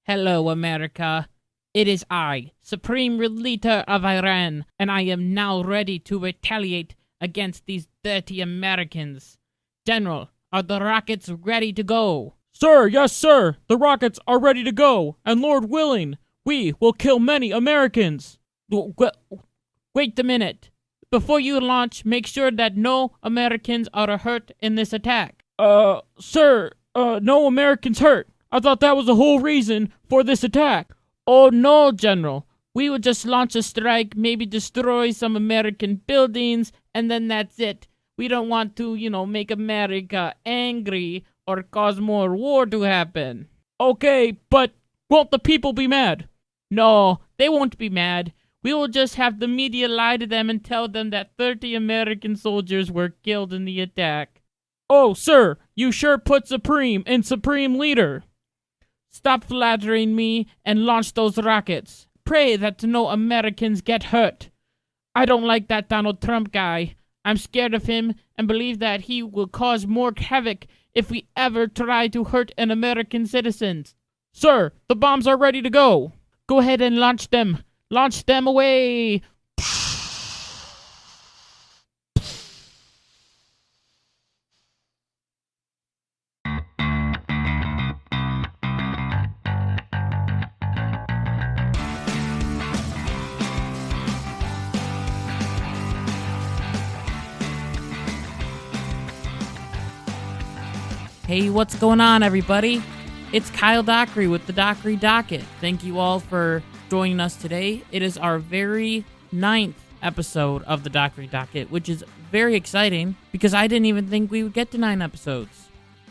Hello, America. It is I, Supreme Leader of Iran, and I am now ready to retaliate against these dirty Americans. General, are the rockets ready to go? Sir, yes, sir. The rockets are ready to go, and Lord willing, we will kill many Americans. Wait a minute. Before you launch, make sure that no Americans are hurt in this attack. Sir, no Americans hurt. I thought that was the whole reason for this attack. Oh no, General. We would just launch a strike, maybe destroy some American buildings, and then that's it. We don't want to, make America angry or cause more war to happen. Okay, but won't the people be mad? No, they won't be mad. We will just have the media lie to them and tell them that 30 American soldiers were killed in the attack. Oh, sir, you sure put Supreme in Supreme Leader. Stop flattering me and launch those rockets. Pray that no Americans get hurt. I don't like that Donald Trump guy. I'm scared of him and believe that he will cause more havoc if we ever try to hurt an American citizen. Sir, the bombs are ready to go. Go ahead and launch them. Launch them away. Hey, what's going on, everybody? It's Kyle Dockery with the Dockery Docket. Thank you all for joining us today. It is our very 9th episode of the Dockery Docket, which is very exciting because I didn't even think we would get to 9 episodes.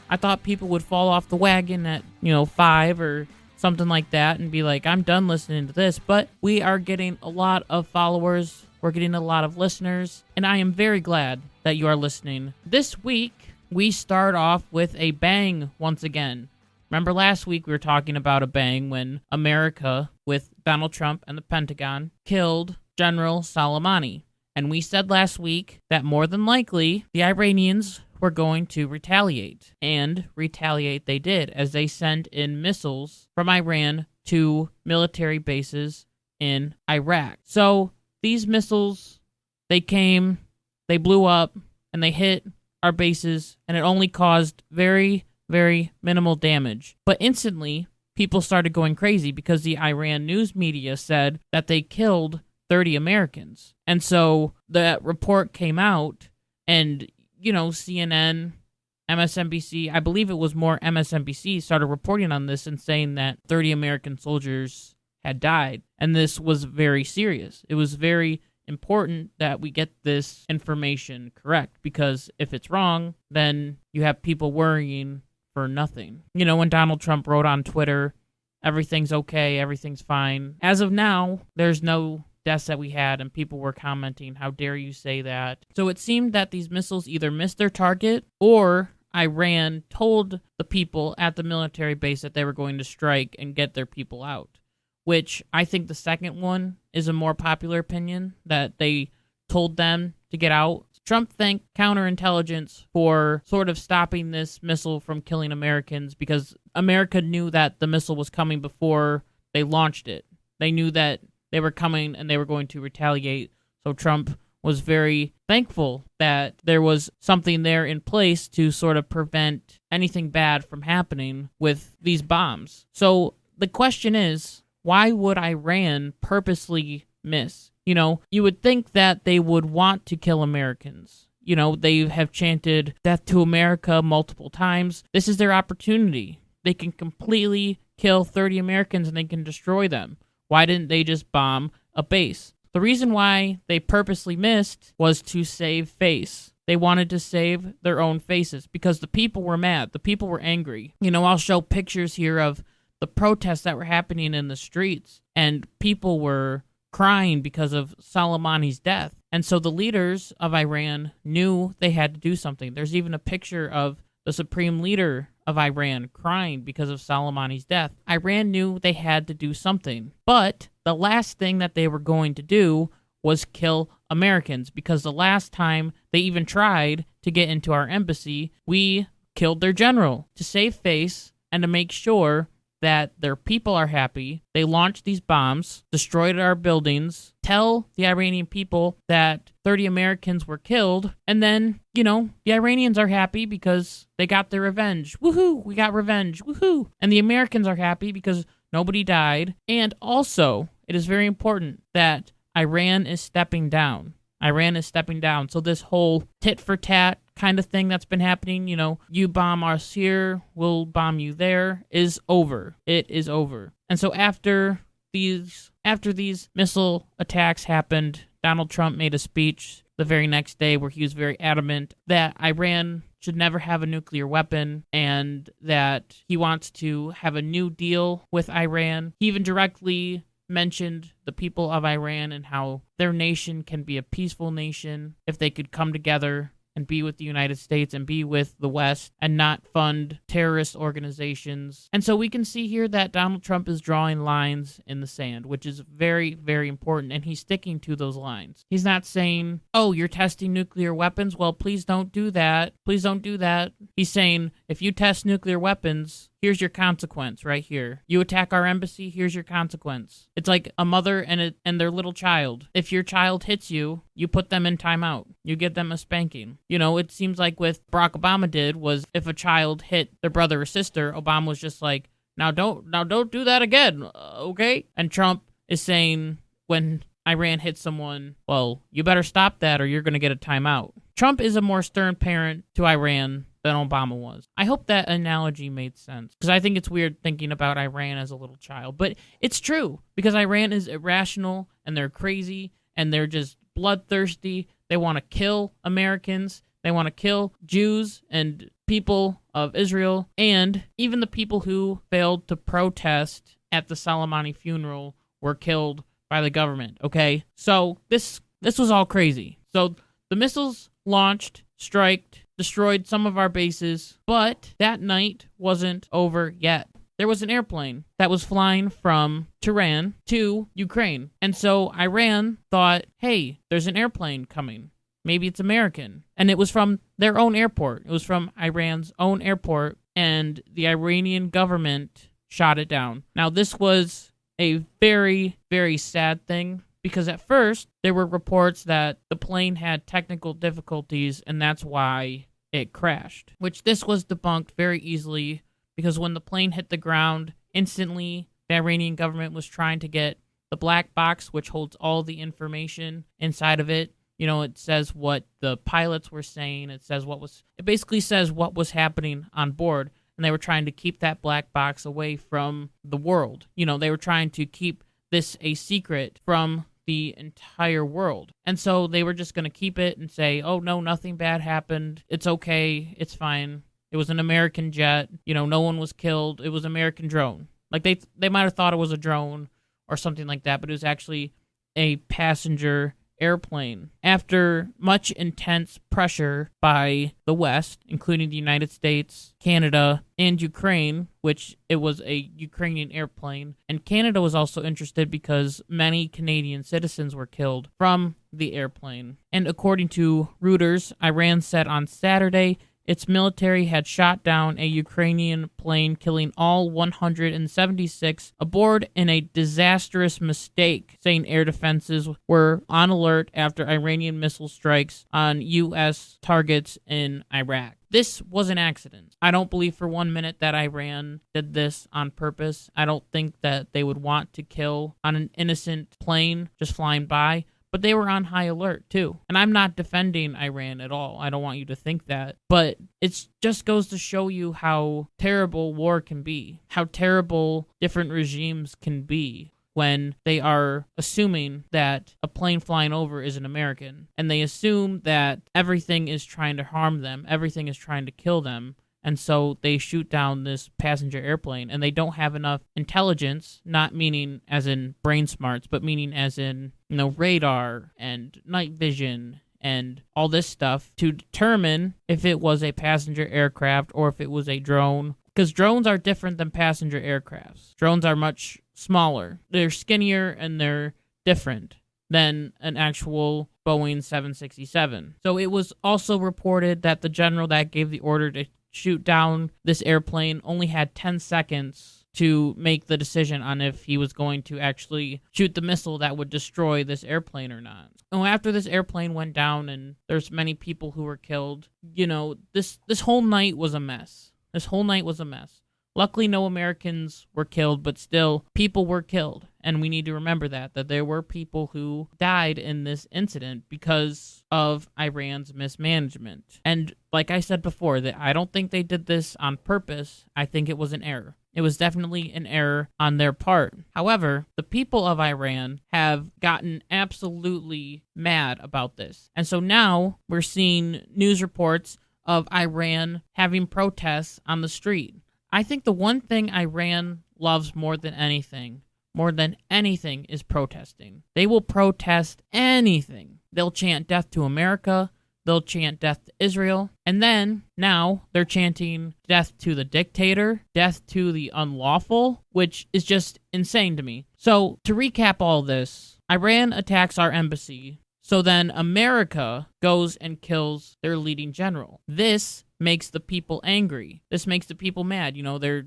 I thought people would fall off the wagon at, 5 or something like that and be like, I'm done listening to this. But we are getting a lot of followers. We're getting a lot of listeners, and I am very glad that you are listening. This week, we start off with a bang once again. Remember last week we were talking about a bang when America, with Donald Trump and the Pentagon, killed General Soleimani. And we said last week that more than likely the Iranians were going to retaliate. And retaliate they did, as they sent in missiles from Iran to military bases in Iraq. So these missiles, they came, they blew up, and they hit our bases, and it only caused very, very minimal damage. But instantly, people started going crazy because the Iran news media said that they killed 30 Americans. And so that report came out, and, CNN, MSNBC, I believe it was more MSNBC, started reporting on this and saying that 30 American soldiers had died. And this was very serious. It was very important that we get this information correct, because if it's wrong, then you have people worrying for nothing. When Donald Trump wrote on Twitter, everything's okay, everything's fine. As of now, there's no deaths that we had, and people were commenting, how dare you say that? So it seemed that these missiles either missed their target, or Iran told the people at the military base that they were going to strike and get their people out. Which I think the second one is a more popular opinion, that they told them to get out. Trump thanked counterintelligence for sort of stopping this missile from killing Americans, because America knew that the missile was coming before they launched it. They knew that they were coming and they were going to retaliate. So Trump was very thankful that there was something there in place to sort of prevent anything bad from happening with these bombs. So the question is, why would Iran purposely miss? You would think that they would want to kill Americans. They have chanted death to America multiple times. This is their opportunity. They can completely kill 30 Americans and they can destroy them. Why didn't they just bomb a base? The reason why they purposely missed was to save face. They wanted to save their own faces because the people were mad. The people were angry. I'll show pictures here of the protests that were happening in the streets, and people were crying because of Soleimani's death. And so the leaders of Iran knew they had to do something. There's even a picture of the supreme leader of Iran crying because of Soleimani's death. Iran knew they had to do something. But the last thing that they were going to do was kill Americans, because the last time they even tried to get into our embassy, we killed their general. To save face and to make sure that their people are happy. They launched these bombs, destroyed our buildings, tell the Iranian people that 30 Americans were killed, and then, the Iranians are happy because they got their revenge. Woohoo, we got revenge. Woohoo. And the Americans are happy because nobody died. And also, it is very important that Iran is stepping down. Iran is stepping down. So this whole tit for tat kind of thing that's been happening, you bomb us here, we'll bomb you there, is over. It is over. And so after these missile attacks happened, Donald Trump made a speech the very next day where he was very adamant that Iran should never have a nuclear weapon and that he wants to have a new deal with Iran. He even directly mentioned the people of Iran and how their nation can be a peaceful nation if they could come together and be with the United States and be with the West and not fund terrorist organizations. And so we can see here that Donald Trump is drawing lines in the sand, which is very, very important, and he's sticking to those lines. He's not saying, oh, you're testing nuclear weapons? Well, please don't do that. Please don't do that. He's saying, if you test nuclear weapons, here's your consequence right here. You attack our embassy, here's your consequence. It's like a mother and their little child. If your child hits you, you put them in timeout. You give them a spanking. It seems like what Barack Obama did was if a child hit their brother or sister, Obama was just like, now don't do that again, okay? And Trump is saying when Iran hits someone, well, you better stop that or you're going to get a timeout. Trump is a more stern parent to Iran than Obama was. I hope that analogy made sense, because I think it's weird thinking about Iran as a little child, but it's true, because Iran is irrational, and they're crazy, and they're just bloodthirsty. They want to kill Americans, they want to kill Jews and people of Israel, and even the people who failed to protest at the Soleimani funeral were killed by the government, okay? So this was all crazy. So the missiles launched, striked, destroyed some of our bases, but that night wasn't over yet. There was an airplane that was flying from Tehran to Ukraine. And so Iran thought, hey, there's an airplane coming. Maybe it's American. And it was from their own airport. It was from Iran's own airport, and the Iranian government shot it down. Now, this was a very, very sad thing, because at first there were reports that the plane had technical difficulties and that's why it crashed, which this was debunked very easily, because when the plane hit the ground, instantly the Iranian government was trying to get the black box, which holds all the information inside of it. It says what the pilots were saying. It basically says what was happening on board, and they were trying to keep that black box away from the world. They were trying to keep this a secret from the entire world. And so they were just going to keep it and say, oh, no, nothing bad happened. It's okay. It's fine. It was an American jet. No one was killed. It was an American drone. Like they might have thought it was a drone or something like that, but it was actually a passenger airplane. After much intense pressure by the West, including the United States, Canada, and Ukraine, which it was a Ukrainian airplane, and Canada was also interested because many Canadian citizens were killed from the airplane. And according to Reuters, Iran said on Saturday its military had shot down a Ukrainian plane, killing all 176 aboard in a disastrous mistake, saying air defenses were on alert after Iranian missile strikes on U.S. targets in Iraq. This was an accident. I don't believe for 1 minute that Iran did this on purpose. I don't think that they would want to kill on an innocent plane just flying by. But they were on high alert, too. And I'm not defending Iran at all. I don't want you to think that. But it just goes to show you how terrible war can be, how terrible different regimes can be when they are assuming that a plane flying over is an American. And they assume that everything is trying to harm them, everything is trying to kill them. And so they shoot down this passenger airplane, and they don't have enough intelligence, not meaning as in brain smarts, but meaning as in, radar and night vision and all this stuff to determine if it was a passenger aircraft or if it was a drone. Because drones are different than passenger aircrafts. Drones are much smaller. They're skinnier and they're different than an actual Boeing 767. So it was also reported that the general that gave the order to shoot down this airplane only had 10 seconds to make the decision on if he was going to actually shoot the missile that would destroy this airplane or not. And after this airplane went down and there's many people who were killed, this whole night was a mess. This whole night was a mess. Luckily, no Americans were killed, but still, people were killed. And we need to remember that there were people who died in this incident because of Iran's mismanagement. And like I said before, that I don't think they did this on purpose. I think it was an error. It was definitely an error on their part. However, the people of Iran have gotten absolutely mad about this. And so now we're seeing news reports of Iran having protests on the street. I think the one thing Iran loves more than anything, is protesting. They will protest anything. They'll chant death to America. They'll chant death to Israel. And then, now, they're chanting death to the dictator, death to the unlawful, which is just insane to me. So, to recap all this, Iran attacks our embassy. So then America goes and kills their leading general. This makes the people angry. This makes the people mad.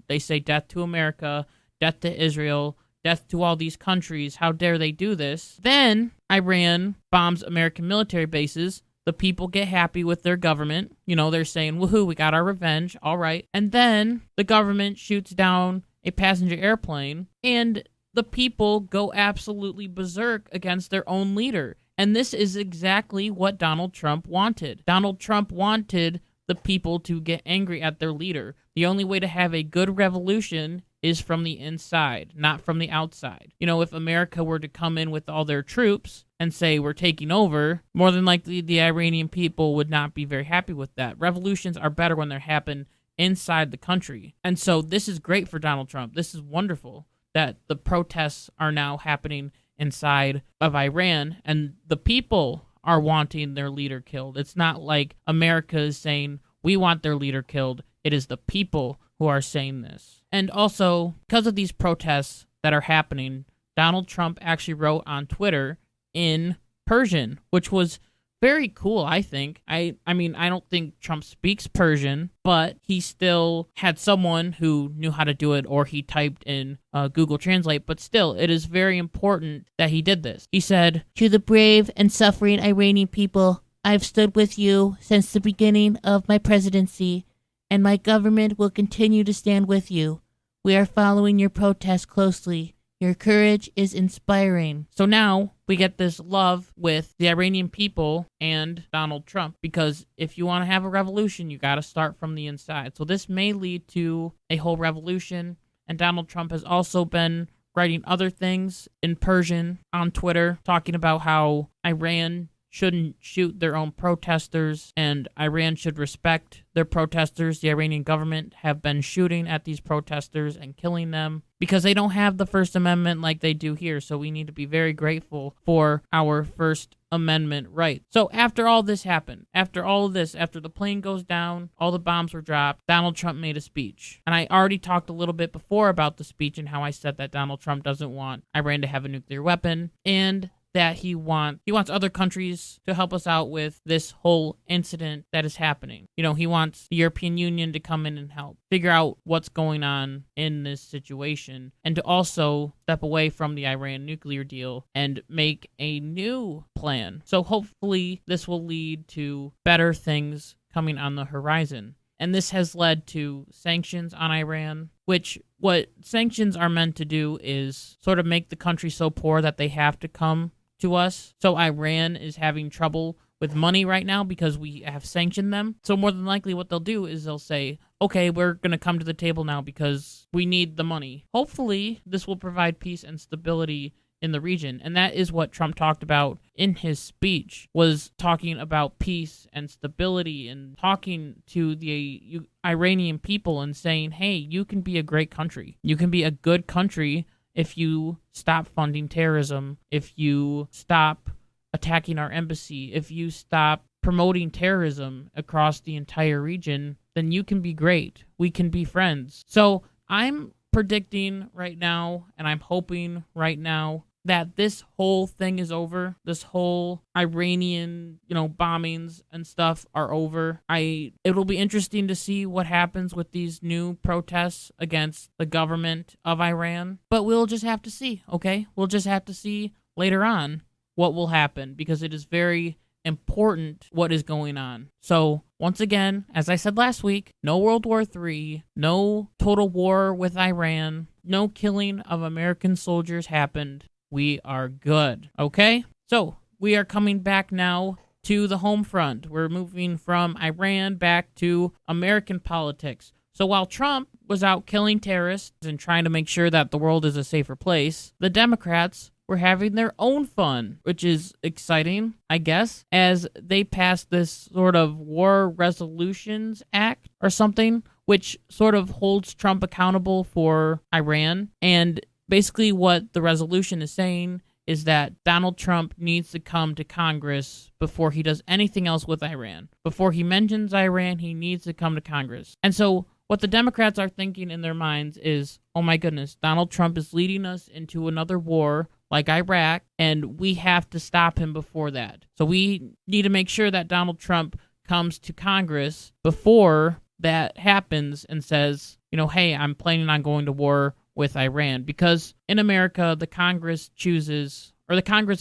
They say death to America, death to Israel, death to all these countries. How dare they do this? Then Iran bombs American military bases. The people get happy with their government. They're saying, woohoo, we got our revenge. All right. And then the government shoots down a passenger airplane, and the people go absolutely berserk against their own leader. And this is exactly what Donald Trump wanted. Donald Trump wanted the people to get angry at their leader. The only way to have a good revolution is from the inside, not from the outside. If America were to come in with all their troops and say we're taking over, more than likely the Iranian people would not be very happy with that. Revolutions are better when they happen inside the country. And so this is great for Donald Trump. This is wonderful that the protests are now happening inside of Iran, and the people are wanting their leader killed. It's not like America is saying, we want their leader killed. It is the people who are saying this. And also, because of these protests that are happening, Donald Trump actually wrote on Twitter in Persian, which was very cool, I think. I mean, I don't think Trump speaks Persian, but he still had someone who knew how to do it, or he typed in Google Translate. But still, it is very important that he did this. He said, "To the brave and suffering Iranian people, I've stood with you since the beginning of my presidency, and my government will continue to stand with you. We are following your protests closely. Your courage is inspiring." So now we get this love with the Iranian people and Donald Trump, because if you want to have a revolution, you got to start from the inside. So this may lead to a whole revolution, and Donald Trump has also been writing other things in Persian on Twitter, talking about how Iran shouldn't shoot their own protesters, and Iran should respect their protesters. The Iranian government have been shooting at these protesters and killing them because they don't have the First Amendment like they do here, so we need to be very grateful for our First Amendment right. So after all this happened, after all of this, after the plane goes down, all the bombs were dropped, Donald Trump made a speech. And I already talked a little bit before about the speech and how I said that Donald Trump doesn't want Iran to have a nuclear weapon, and that he wants other countries to help us out with this whole incident that is happening. He wants the European Union to come in and help figure out what's going on in this situation, and to also step away from the Iran nuclear deal and make a new plan. So hopefully this will lead to better things coming on the horizon. And this has led to sanctions on Iran, which what sanctions are meant to do is sort of make the country so poor that they have to come to us. So Iran is having trouble with money right now because we have sanctioned them. So more than likely what they'll do is they'll say, okay, we're going to come to the table now because we need the money. Hopefully this will provide peace and stability in the region. And that is what Trump talked about in his speech, was talking about peace and stability and talking to the Iranian people and saying, hey, you can be a great country. You can be a good country if you stop funding terrorism, if you stop attacking our embassy, if you stop promoting terrorism across the entire region, then you can be great. We can be friends. So I'm predicting right now, and I'm hoping right now, that this whole thing is over. This whole Iranian, bombings and stuff are over. It'll be interesting to see what happens with these new protests against the government of Iran. But we'll just have to see, okay? We'll just have to see later on what will happen, because it is very important what is going on. So, once again, as I said last week, no World War III, no total war with Iran, no killing of American soldiers happened. We are good, okay? So, we are coming back now to the home front. We're moving from Iran back to American politics. So while Trump was out killing terrorists and trying to make sure that the world is a safer place, the Democrats were having their own fun, which is exciting, I guess, as they passed this sort of War Resolutions Act or something, which sort of holds Trump accountable for Iran. And basically what the resolution is saying is that Donald Trump needs to come to Congress before he does anything else with Iran. Before he mentions Iran, he needs to come to Congress. And so what the Democrats are thinking in their minds is, oh my goodness, Donald Trump is leading us into another war like Iraq, and we have to stop him before that. So we need to make sure that Donald Trump comes to Congress before that happens and says, hey, I'm planning on going to war with Iran. Because in America, the Congress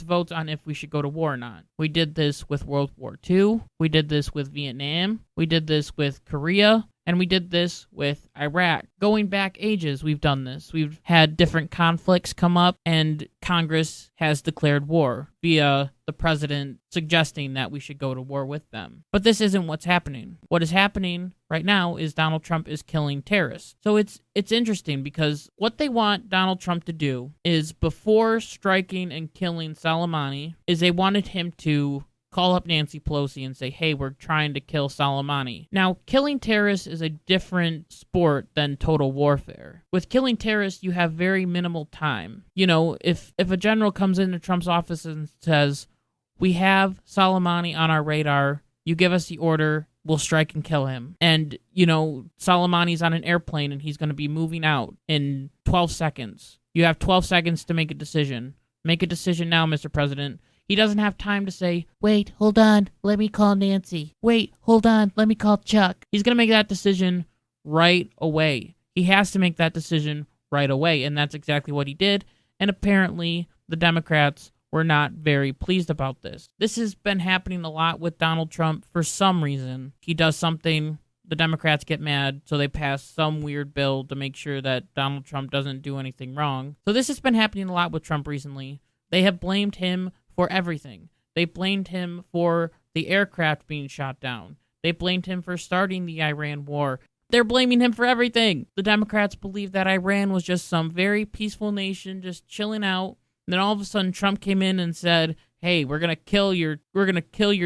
votes on if we should go to war or not. We did this with World War II. We did this with Vietnam. We did this with Korea. And we did this with Iraq. Going back ages, we've done this. We've had different conflicts come up, and Congress has declared war via the president suggesting that we should go to war with them. But this isn't what's happening. What is happening right now is Donald Trump is killing terrorists. So it's interesting, because what they want Donald Trump to do is, before striking and killing Soleimani, is they wanted him to call up Nancy Pelosi and say, hey, we're trying to kill Soleimani. Now, killing terrorists is a different sport than total warfare. With killing terrorists, you have very minimal time. If a general comes into Trump's office and says, we have Soleimani on our radar, you give us the order, we'll strike and kill him. And, Soleimani's on an airplane and he's going to be moving out in 12 seconds. You have 12 seconds to make a decision. Make a decision now, Mr. President. He doesn't have time to say, wait, hold on, let me call Nancy. Wait, hold on, let me call Chuck. He's going to make that decision right away. He has to make that decision right away, and that's exactly what he did. And apparently, the Democrats were not very pleased about this. This has been happening a lot with Donald Trump for some reason. He does something, the Democrats get mad, so they pass some weird bill to make sure that Donald Trump doesn't do anything wrong. So this has been happening a lot with Trump recently. They have blamed him for everything. They blamed him for the aircraft being shot down. They blamed him for starting the Iran war. They're blaming him for everything. The Democrats believe that Iran was just some very peaceful nation just chilling out. And then all of a sudden Trump came in and said, hey, we're going to kill your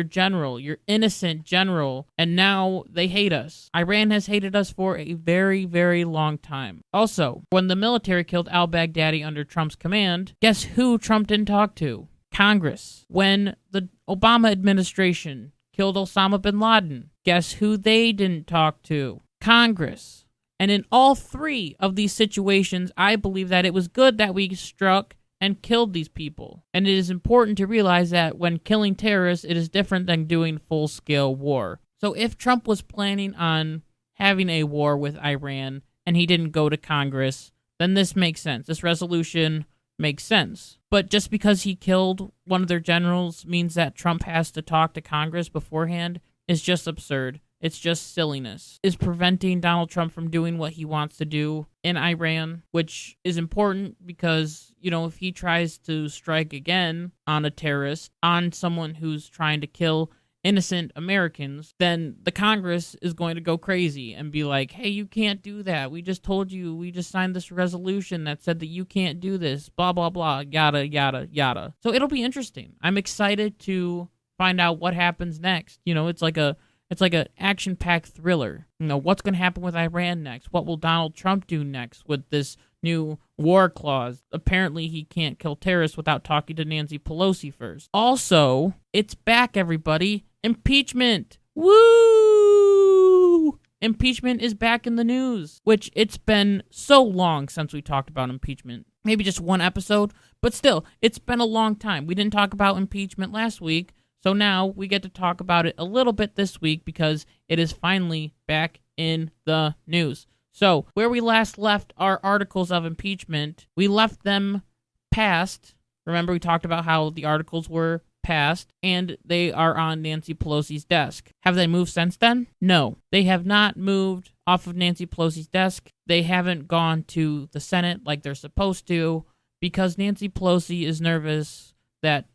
general, your innocent general. And now they hate us. Iran has hated us for a very, very long time. Also, when the military killed al-Baghdadi under Trump's command, guess who Trump didn't talk to? Congress. When the Obama administration killed Osama bin Laden, guess who they didn't talk to? Congress. And in all three of these situations, I believe that it was good that we struck and killed these people. And it is important to realize that when killing terrorists, it is different than doing full-scale war. So if Trump was planning on having a war with Iran and he didn't go to Congress, then this makes sense. This resolution makes sense. But just because he killed one of their generals means that Trump has to talk to Congress beforehand is just absurd. It's just silliness. Is preventing Donald Trump from doing what he wants to do in Iran, which is important because, if he tries to strike again on a terrorist, on someone who's trying to kill innocent Americans, then the Congress is going to go crazy and be like, hey, you can't do that. We just told you, we just signed this resolution that said that you can't do this, blah, blah, blah, yada, yada, yada. So it'll be interesting. I'm excited to find out what happens next. It's like an action-packed thriller. What's going to happen with Iran next? What will Donald Trump do next with this new war clause? Apparently, he can't kill terrorists without talking to Nancy Pelosi first. Also, it's back, everybody. Impeachment. Woo! Impeachment is back in the news, which it's been so long since we talked about impeachment. maybe just one episode. But still, it's been a long time. We didn't talk about impeachment last week, so now we get to talk about it a little bit this week because it is finally back in the news. So, where we last left our articles of impeachment, we left them passed. Remember, we talked about how the articles were passed, and they are on Nancy Pelosi's desk. Have they moved since then? No. They have not moved off of Nancy Pelosi's desk. They haven't gone to the Senate like they're supposed to because Nancy Pelosi is nervous that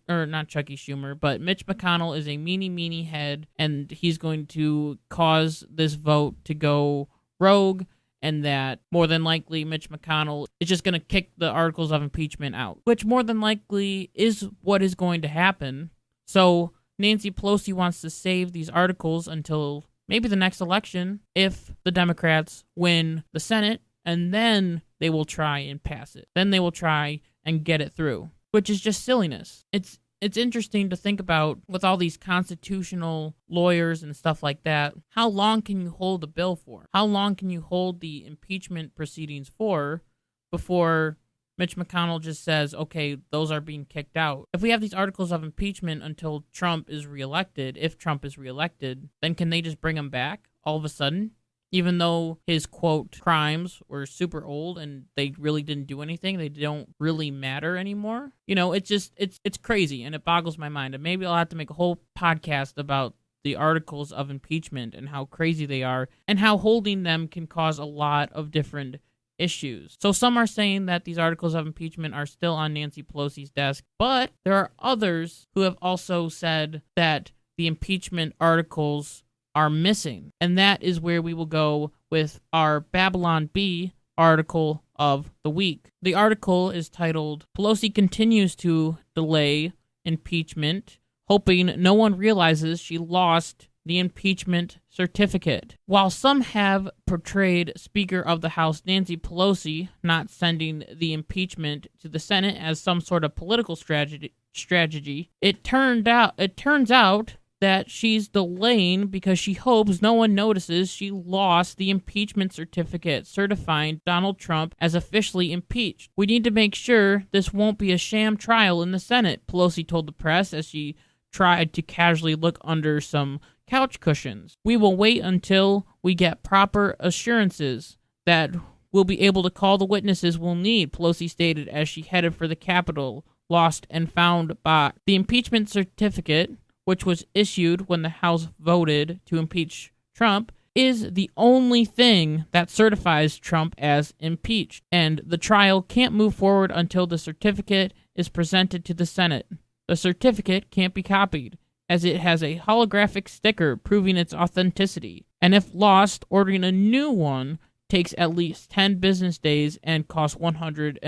not Chucky Schumer, but Mitch McConnell is a meanie head, and he's going to cause this vote to go rogue, and that more than likely Mitch McConnell is just going to kick the articles of impeachment out, which more than likely is what is going to happen. So Nancy Pelosi wants to save these articles until maybe the next election if the Democrats win the Senate, and then they will try and pass it. Then they will try and get it through, which is just silliness. It's interesting to think about with all these constitutional lawyers and stuff like that. How long can you hold a bill for? How long can you hold the impeachment proceedings for before Mitch McConnell just says, okay, those are being kicked out? If we have these articles of impeachment until Trump is reelected, if Trump is reelected, then can they just bring him back all of a sudden? Even though his, quote, crimes were super old and they really didn't do anything, they don't really matter anymore. You know, it's crazy, and it boggles my mind. And maybe I'll have to make a whole podcast about the articles of impeachment and how crazy they are and how holding them can cause a lot of different issues. So some are saying that these articles of impeachment are still on Nancy Pelosi's desk, but there are others who have also said that the impeachment articles are missing. And that is where we will go with our Babylon Bee article of the week. The article is titled, Pelosi Continues to Delay Impeachment, Hoping No One Realizes She Lost the Impeachment Certificate. While some have portrayed Speaker of the House Nancy Pelosi not sending the impeachment to the Senate as some sort of political strategy, it turns out that she's delaying because she hopes no one notices she lost the impeachment certificate certifying Donald Trump as officially impeached. We need to make sure this won't be a sham trial in the Senate, Pelosi told the press as she tried to casually look under some couch cushions. We will wait until we get proper assurances that we'll be able to call the witnesses we'll need, Pelosi stated as she headed for the Capitol, lost and found box. The impeachment certificate, which was issued when the House voted to impeach Trump, is the only thing that certifies Trump as impeached, and the trial can't move forward until the certificate is presented to the Senate. The certificate can't be copied, as it has a holographic sticker proving its authenticity, and if lost, ordering a new one takes at least 10 business days and costs $150.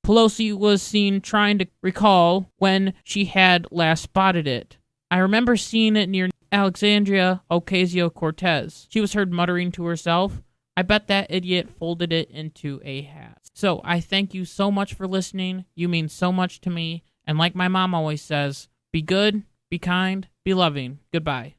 Pelosi was seen trying to recall when she had last spotted it. I remember seeing it near Alexandria Ocasio-Cortez. She was heard muttering to herself, I bet that idiot folded it into a hat. So I thank you so much for listening. You mean so much to me. And like my mom always says, be good, be kind, be loving. Goodbye.